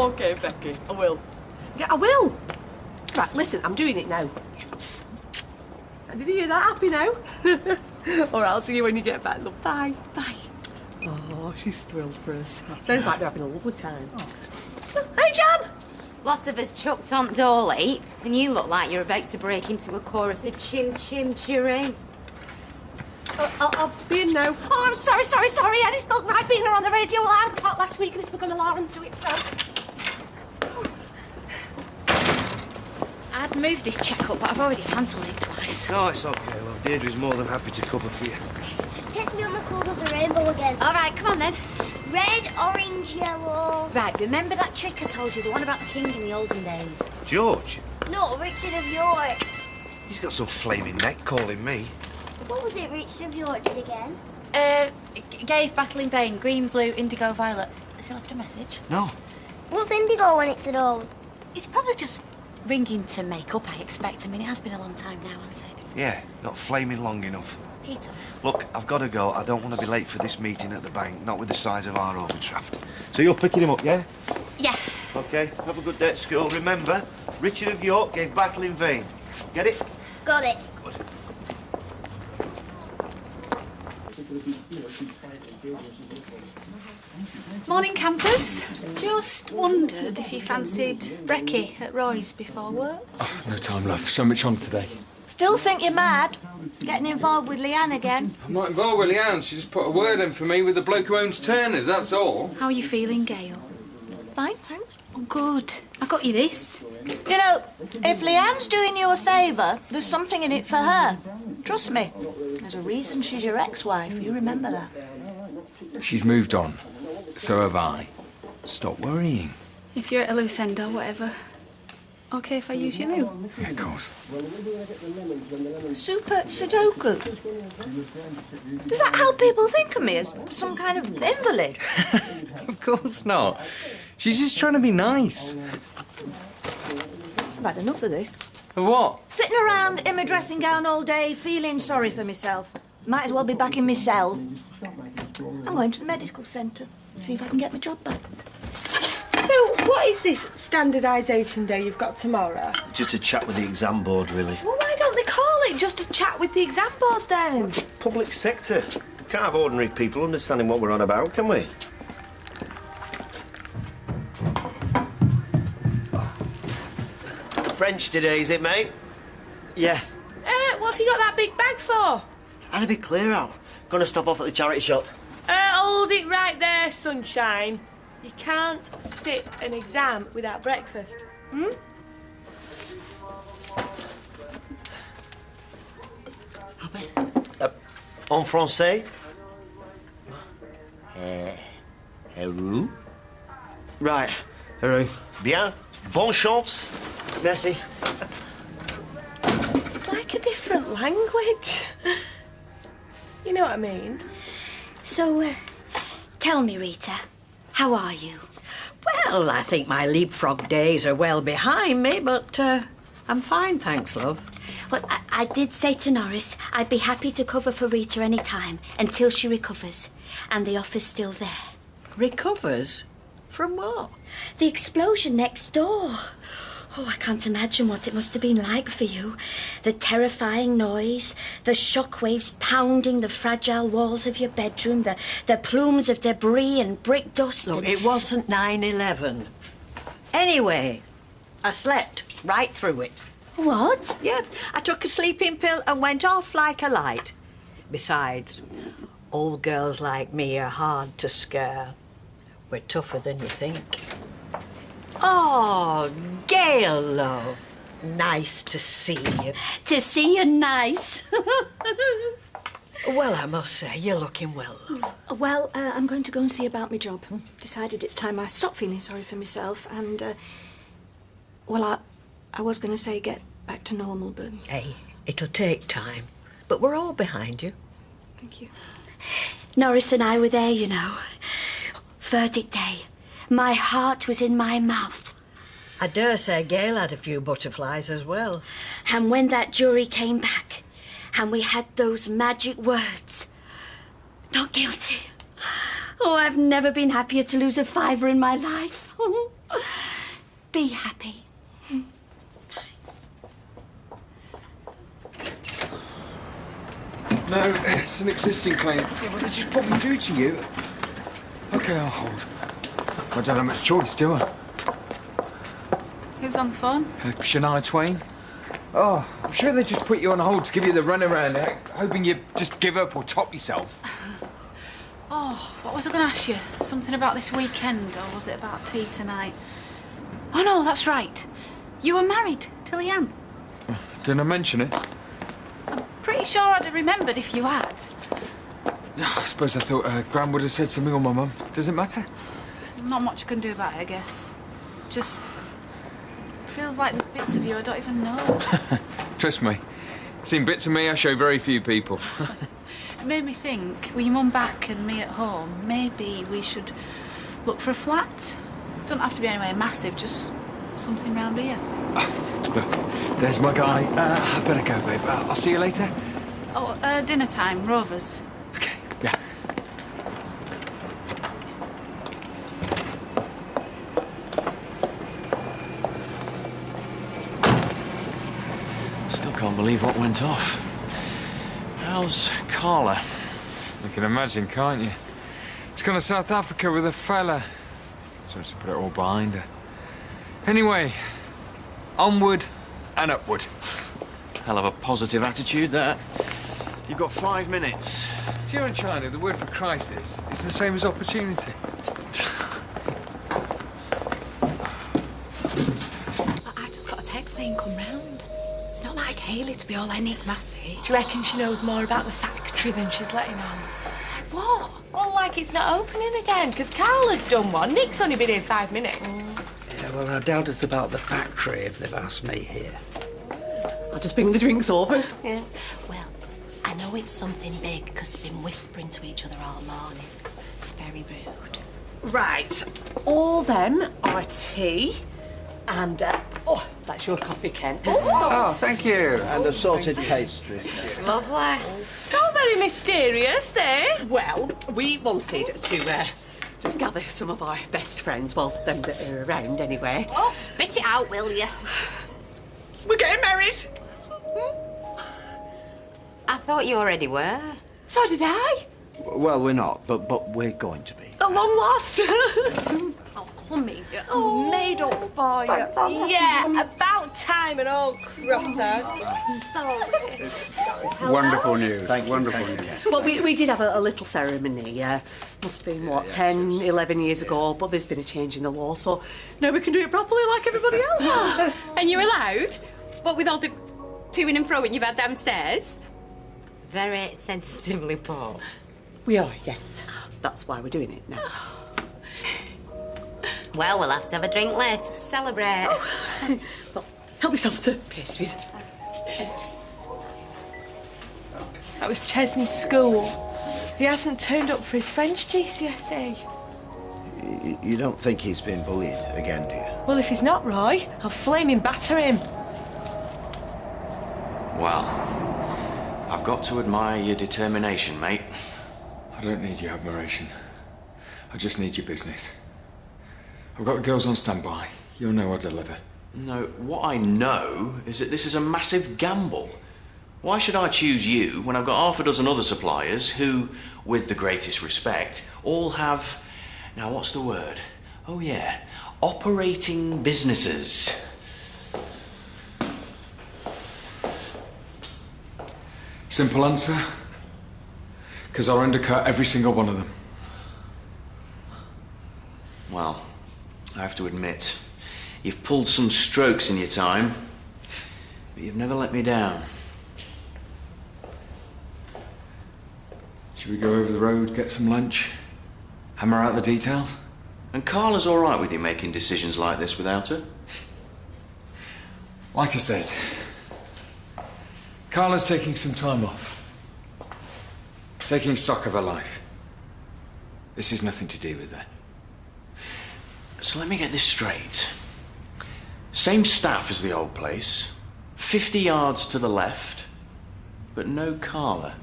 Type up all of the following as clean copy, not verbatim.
OK, Becky, I will. Yeah, I will. Right, listen, I'm doing it now. Did you hear that? Happy now? All right, I'll see you when you get back, love. Bye. Bye. Oh, she's thrilled for us. Sounds like they're having a lovely time. Oh. Hey, Jan! Lots of us chucked on Dolly, and you look like you're about to break into a chorus of Chim Chim Chiree. I'll be in now. Oh, I'm sorry. I just felt right being on the radio. Well, I had a pot last week and it's become alarming to itself. I'd moved this check-up, but I've already cancelled it twice. No, it's okay, love. Deirdre's more than happy to cover for you. Test me on the colour of the rainbow again. All right, come on then. Red, orange, yellow. Right, remember that trick I told you, the one about the king in the olden days? George? No, Richard of York. He's got some flaming neck calling me. What was it Richard of York did again? Gave battle in vain, green, blue, indigo, violet. Has he left a message? No. What's indigo when it's at all? It's probably just ringing to make up, I expect. I mean, it has been a long time now, hasn't it? Yeah, not flaming long enough. Peter? Look, I've got to go. I don't want to be late for this meeting at the bank, not with the size of our overdraft. So you're picking him up, yeah? Yeah. OK, have a good day at school. Remember, Richard of York gave battle in vain. Get it? Got it. Good. Morning, campers. Just wondered if you fancied brekkie at Roy's before work. Oh, no time, love. So much on today. Still think you're mad? Getting involved with Leanne again? I'm not involved with Leanne. She just put a word in for me with the bloke who owns Turner's, that's all. How are you feeling, Gail? Fine, thanks. Oh, good. I got you this. You know, if Leanne's doing you a favour, there's something in it for her. Trust me. There's a reason she's your ex-wife. You remember that. She's moved on. So have I. Stop worrying. If you're at a loose end or whatever. OK if I use your loo? Yeah, of course. Super Sudoku. Does that help people think of me as some kind of invalid? Of course not. She's just trying to be nice. I've had enough of this. Of what? Sitting around in my dressing gown all day, feeling sorry for myself. Might as well be back in my cell. I'm going to the medical centre, see if I can get my job back. So, what is this standardisation day you've got tomorrow? Just a chat with the exam board, really. Well, why don't they call it just a chat with the exam board then? Public sector. We can't have ordinary people understanding what we're on about, can we? French today, is it, mate? Yeah. What have you got that big bag for? Had a bit clear out. Gonna stop off at the charity shop. Hold it right there, sunshine. You can't sit an exam without breakfast. En français? Heureux? Right, Haru. Bien. Bonne chance. Merci. It's like a different language. You know what I mean? So, tell me, Rita, how are you? Well, I think my leapfrog days are well behind me, but I'm fine, thanks, love. Well, I did say to Norris I'd be happy to cover for Rita any time until she recovers. And the offer's still there. Recovers? From what? The explosion next door. Oh, I can't imagine what it must have been like for you. The terrifying noise, the shockwaves pounding the fragile walls of your bedroom, the plumes of debris and brick dust. Look, it wasn't 9/11. Anyway, I slept right through it. What? Yeah, I took a sleeping pill and went off like a light. Besides, old girls like me are hard to scare. We're tougher than you think. Oh, Gail, love. Nice to see you. To see you nice. Well, I must say, you're looking well, love. Well, I'm going to go and see about my job. Decided it's time I stopped feeling sorry for myself and, well, I was going to say get back to normal, but... Hey, it'll take time, but we're all behind you. Thank you. Norris and I were there, you know. Verdict day. My heart was in my mouth. I dare say Gail had a few butterflies as well. And when that jury came back and we had those magic words, not guilty. Oh, I've never been happier to lose a fiver in my life. Be happy. No, it's an existing claim. Yeah, well, they just put me through to you. OK, I'll hold. I don't have much choice, do I? Who's on the phone? Shania Twain. Oh, I'm sure they just put you on hold to give you the runaround, hoping you'd just give up or top yourself. Oh, what was I going to ask you? Something about this weekend, or was it about tea tonight? Oh, no, that's right. You were married to Leanne. Didn't I mention it? Pretty sure I'd have remembered if you had. I suppose I thought Gran would have said something, or my mum. Does it matter? Not much I can do about it, I guess. Just feels like there's bits of you I don't even know. Trust me. Seen bits of me I show very few people. It made me think, with your mum back and me at home, maybe we should look for a flat. Don't have to be anywhere massive, just something round here. Look, there's my guy. I better go, babe. I'll see you later. Oh, dinner time, Rovers. OK, yeah. Still can't believe what went off. How's Carla? You can imagine, can't you? She's gone to South Africa with a fella. So to put it all behind her. Anyway, onward and upward. Hell of a positive attitude, there. You've got 5 minutes. Here in China, the word for crisis is the same as opportunity. I just got a text saying come round. It's not like Hayley to be all enigmatic. Do you reckon she knows more about the factory than she's letting on? What? Well, like it's not opening again, because Carla's done one. Nick's only been here 5 minutes. Yeah, well, I doubt it's about the factory if they've asked me here. I'll just bring the drinks over. Yeah. Well, I know it's something big because they've been whispering to each other all morning. It's very rude. Right. All them are tea and, oh, that's your coffee, Ken. Oh, thank you. And assorted pastries. Lovely. So very mysterious, eh? Well, we wanted to just gather some of our best friends, well, them that are around anyway. Oh, spit it out, will you? We're getting married. I thought you already were. So did I. Well, we're not, but we're going to be. At long last. Oh, come here. Oh, made up for you. Yeah, about time and all cropper. Sorry. Wonderful news. Wonderful news. Well, we did have a little ceremony. Must have been, what, 10, 11 years ago, but there's been a change in the law, so now we can do it properly like everybody else. And you're allowed? What with all the to-ing and fro-ing you've had downstairs? Very sensitively put. We are, yes. That's why we're doing it now. Well, we'll have to have a drink later to celebrate. Well, help yourself to pastries. That was Chesney's school. He hasn't turned up for his French GCSE. You don't think he's been bullied again, do you? Well, if he's not, Roy, I'll flaming batter him. Well, I've got to admire your determination, mate. I don't need your admiration. I just need your business. I've got the girls on standby. You'll know I'll deliver. No, what I know is that this is a massive gamble. Why should I choose you when I've got half a dozen other suppliers who, with the greatest respect, all have... Now, what's the word? Oh, yeah. Operating businesses. Simple answer. Because I'll undercut every single one of them. Well, I have to admit, you've pulled some strokes in your time, but you've never let me down. Should we go over the road, get some lunch, hammer out the details? And Carla's all right with you making decisions like this without her? Like I said, Carla's taking some time off. Taking stock of her life. This is nothing to do with her. So let me get this straight. Same staff as the old place, 50 yards to the left, but no Carla.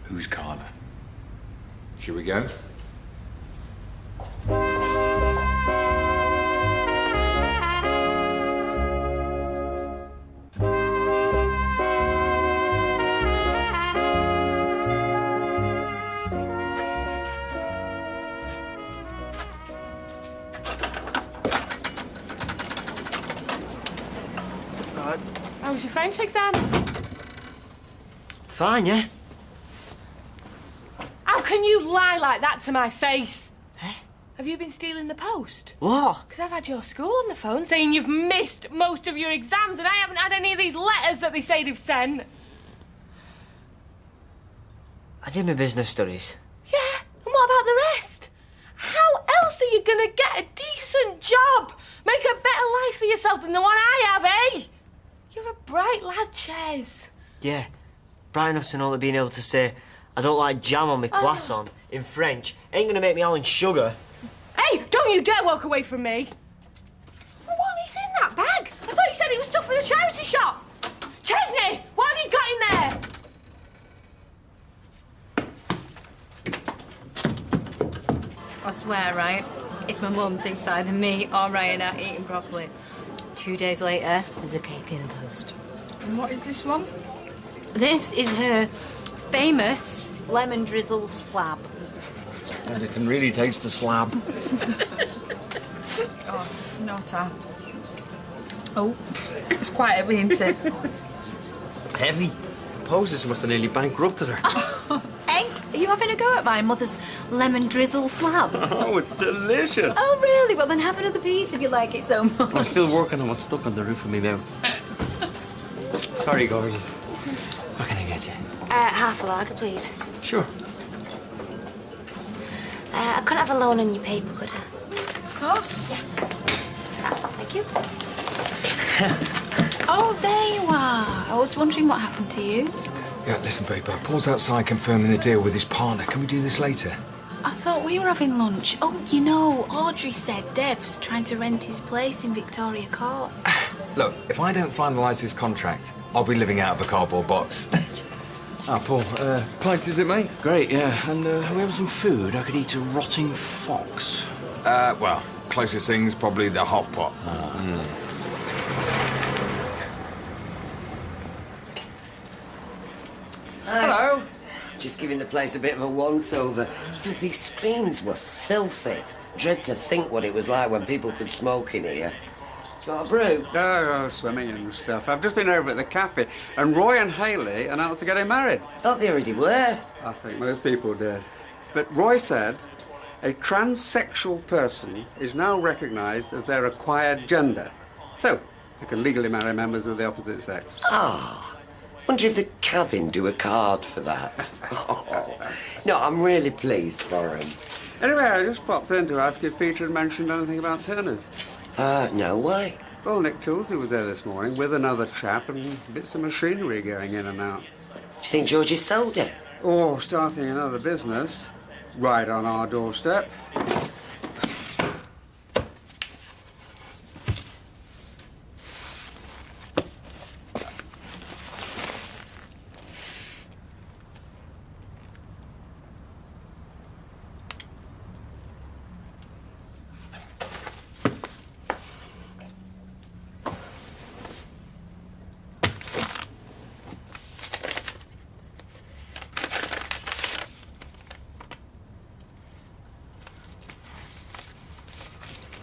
Who's Carla? Should we go? How was your French exam? Fine, yeah? How can you lie like that to my face? Have you been stealing the post? What? Because I've had your school on the phone saying you've missed most of your exams and I haven't had any of these letters that they say they've sent. I did my business studies. Yeah, and what about the rest? How else are you going to get a decent job? Make a better life for yourself than the one I have, eh? You're a bright lad, Ches. Yeah, bright enough to know that being able to say, I don't like jam on my croissant in French ain't going to make me all in sugar. Hey, don't you dare walk away from me. What is in that bag? I thought you said it was stuff for the charity shop. Chesney, what have you got in there? I swear, right, if my mum thinks either me or Ryan are eating properly, 2 days later, there's a cake in the post. And what is this one? This is her famous lemon drizzle slab. And it can really taste the slab. Oh, no time. Oh, it's quite heavy, isn't it? Heavy? Posters must have nearly bankrupted her. Hey, are you having a go at my mother's lemon drizzle slab? Oh, it's delicious. Oh, really? Well, then have another piece if you like it so much. I'm still working on what's stuck on the roof of my mouth. Sorry, gorgeous. What can I get you? Half a lager, please. Sure. I couldn't have a loan on your paper, could I? Of course. Yeah. Thank you. Oh, there you are. I was wondering what happened to you. Yeah, listen, Paper. Paul's outside confirming the deal with his partner. Can we do this later? I thought we were having lunch. Oh, you know, Audrey said Dev's trying to rent his place in Victoria Court. Look, if I don't finalise this contract, I'll be living out of a cardboard box. Paul, Pint, is it, mate? great, yeah. And we have some food. I could eat a rotting fox. Well, closest thing's probably the hot pot. Hello. Just giving the place a bit of a once-over. These screens were filthy. Dread to think what it was like when people could smoke in here. Do you want a brew? No, swimming and stuff. I've just been over at the cafe, and Roy and Hayley announced they're getting married. Thought they already were. I think most people did. But Roy said a transsexual person is now recognised as their acquired gender. So, they can legally marry members of the opposite sex. Ah, wonder if the cabin do a card for that. No, I'm really pleased for him. Anyway, I just popped in to ask if Peter had mentioned anything about Turner's. No, why? Well, Nick Toolsy was there this morning with another chap and bits of machinery going in and out. Do you think Georgie sold it? Or starting another business right on our doorstep.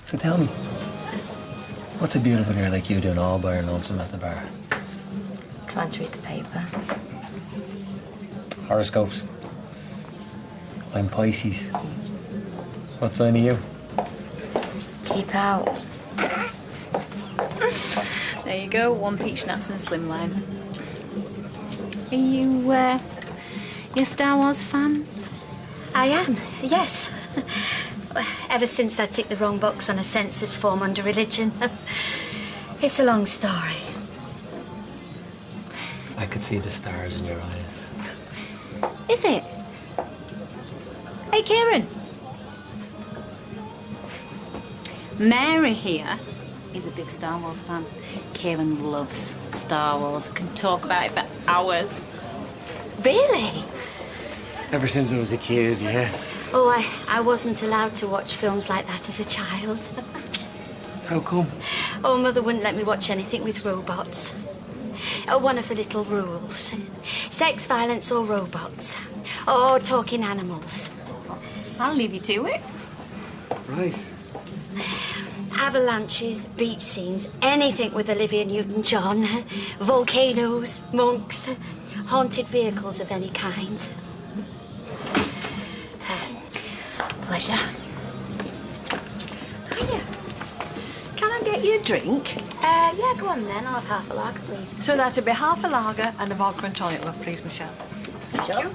So tell me, what's a beautiful girl like you doing all by her lonesome at the bar? Trying to read the paper. Horoscopes. I'm Pisces. What sign are you? Keep out. There you go, one peach schnapps and slimline. Are you, you a Star Wars fan? I am, yes. Ever since I ticked the wrong box on a census form under religion. It's a long story. I could see the stars in your eyes. Is it? Hey, Kieran. Mary here is a big Star Wars fan. Kieran loves Star Wars. I can talk about it for hours. Really? Ever since I was a kid, yeah. Oh, I wasn't allowed to watch films like that as a child. How come? Oh, Mother wouldn't let me watch anything with robots. Oh, one of the little rules. Sex, violence, or robots. Or talking animals. I'll leave you to it. Right. Avalanches, beach scenes, anything with Olivia Newton-John, volcanoes, monks, haunted vehicles of any kind. Pleasure. Hiya. Can I get you a drink? Yeah, go on then. I'll have half a lager, please. So that'd be half a lager and a vodka and tonic, love, please, Michelle. Thank you.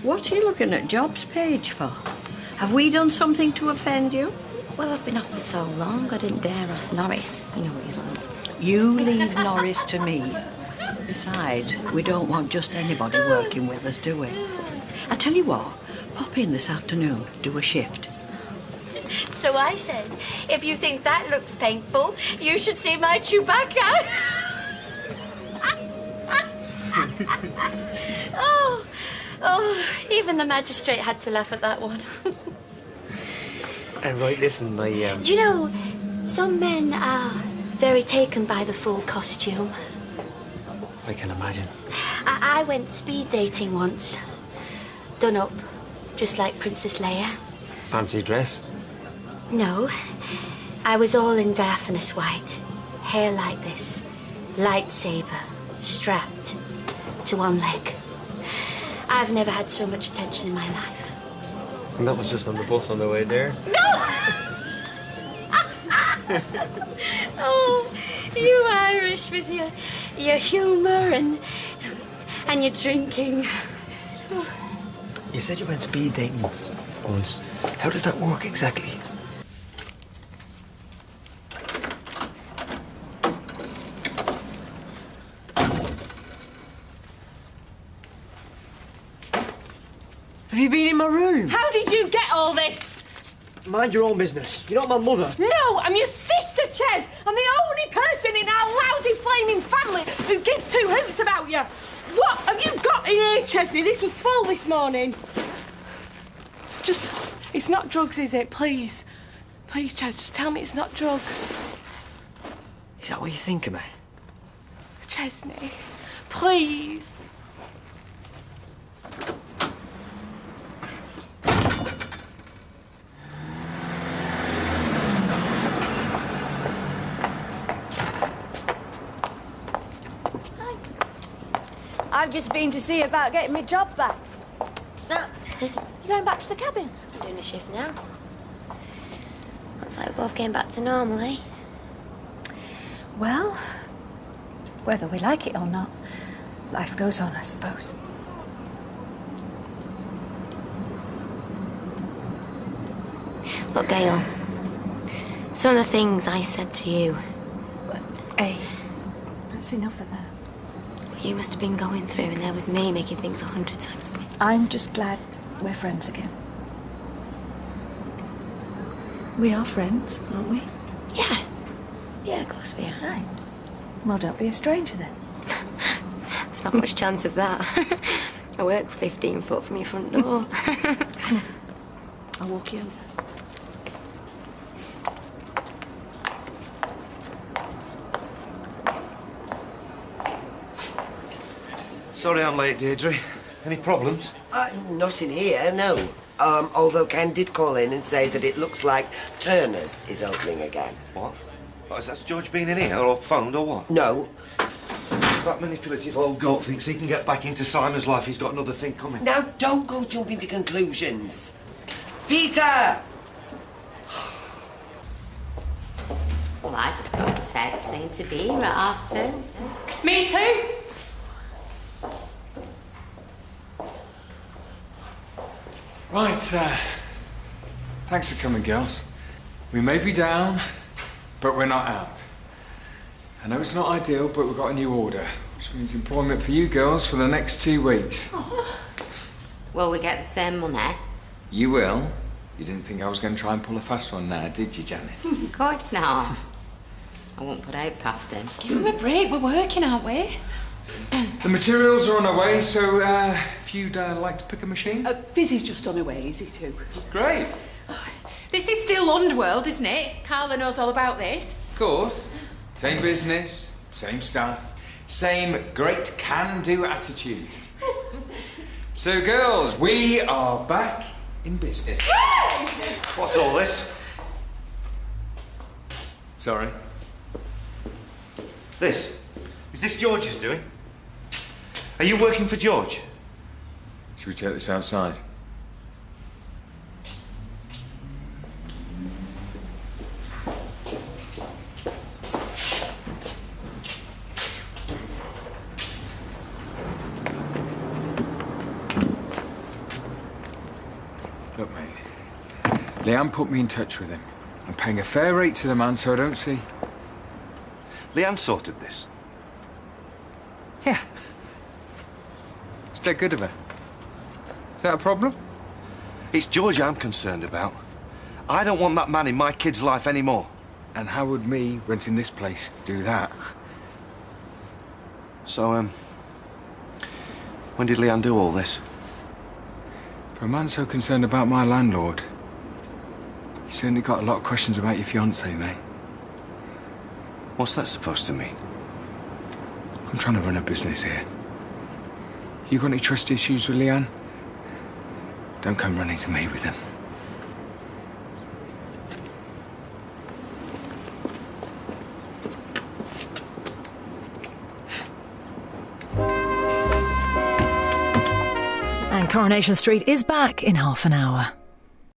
What are you looking at Job's page for? Have we done something to offend you? Well, I've been off for so long, I didn't dare ask Norris. You know what he's like. You leave Norris to me. Besides, we don't want just anybody working with us, do we? I tell you what, pop in this afternoon, do a shift. So I said, if you think that looks painful, you should see my Chewbacca. Oh, even the magistrate had to laugh at that one. Right, listen, Do you know, some men are very taken by the full costume. I can imagine. I went speed dating once. Done up, just like Princess Leia. Fancy dress? No, I was all in diaphanous white. Hair like this. Lightsaber, strapped to one leg. I've never had so much attention in my life. And that was just on the bus on the way there? No! Oh, you Irish with your humour and your drinking. You said you went speed dating once. How does that work exactly? Have you been in my room? How did you get all this? Mind your own business. You're not my mother. No, I'm your sister, Ches. I'm the only person in our lousy flaming family who gives two hoots about you. What have you got in here, Chesley? This was full this morning. It's not drugs, is it? Please. Please, Ches, just tell me it's not drugs. Is that what you think of me? Chesney, please. I've just been to see about getting my job back. Snap. You going back to the cabin? I'm doing a shift now. Looks like we're both getting back to normal, eh? Well, whether we like it or not, life goes on, I suppose. Look, Gail, some of the things I said to you, Hey, that's enough of that. you must have been going through, and there was me making things 100 times worse. I'm just glad we're friends again. We are friends, aren't we? Yeah. Yeah, of course we are. Right. Well, don't be a stranger then. There's not much chance of that. I work 15 foot from your front door. I'll walk you over. Sorry I'm late, Deirdre. Any problems? Not in here, no. Although Ken did call in and say that it looks like Turner's is opening again. What? Has that George been in here or phoned or what? No. That manipulative old goat thinks he can get back into Simon's life. He's got another thing coming. Now, don't go jumping to conclusions. Peter! Well, I just got a text saying to be here at 2:30. Me too. Right, thanks for coming, girls. We may be down, but we're not out. I know it's not ideal, but we've got a new order, which means employment for you girls for the next 2 weeks. Will we get the same money? You will. You didn't think I was going to try and pull a fast one now, did you, Janice? Of course not. I won't put out past him. Give him a break. We're working, aren't we? The materials are on their way, so if you'd like to pick a machine. Fizzy's just on her way, is he too? Great. This is still Underworld, isn't it? Carla knows all about this. Of course. Same business, same staff, same great can-do attitude. So, girls, we are back in business. What's all this? Sorry. Is this George's doing? Are you working for George? Should we take this outside? Look, mate. Leanne put me in touch with him. I'm paying a fair rate to the man, so I don't see... Leanne sorted this. Yeah. It's dead good of her. Is that a problem? It's George I'm concerned about. I don't want that man in my kid's life anymore. And how would me renting this place do that? So, when did Leanne do all this? For a man so concerned about my landlord, you certainly got a lot of questions about your fiancée, mate. What's that supposed to mean? I'm trying to run a business here. You got any trust issues with Leanne? Don't come running to me with them. And Coronation Street is back in half an hour.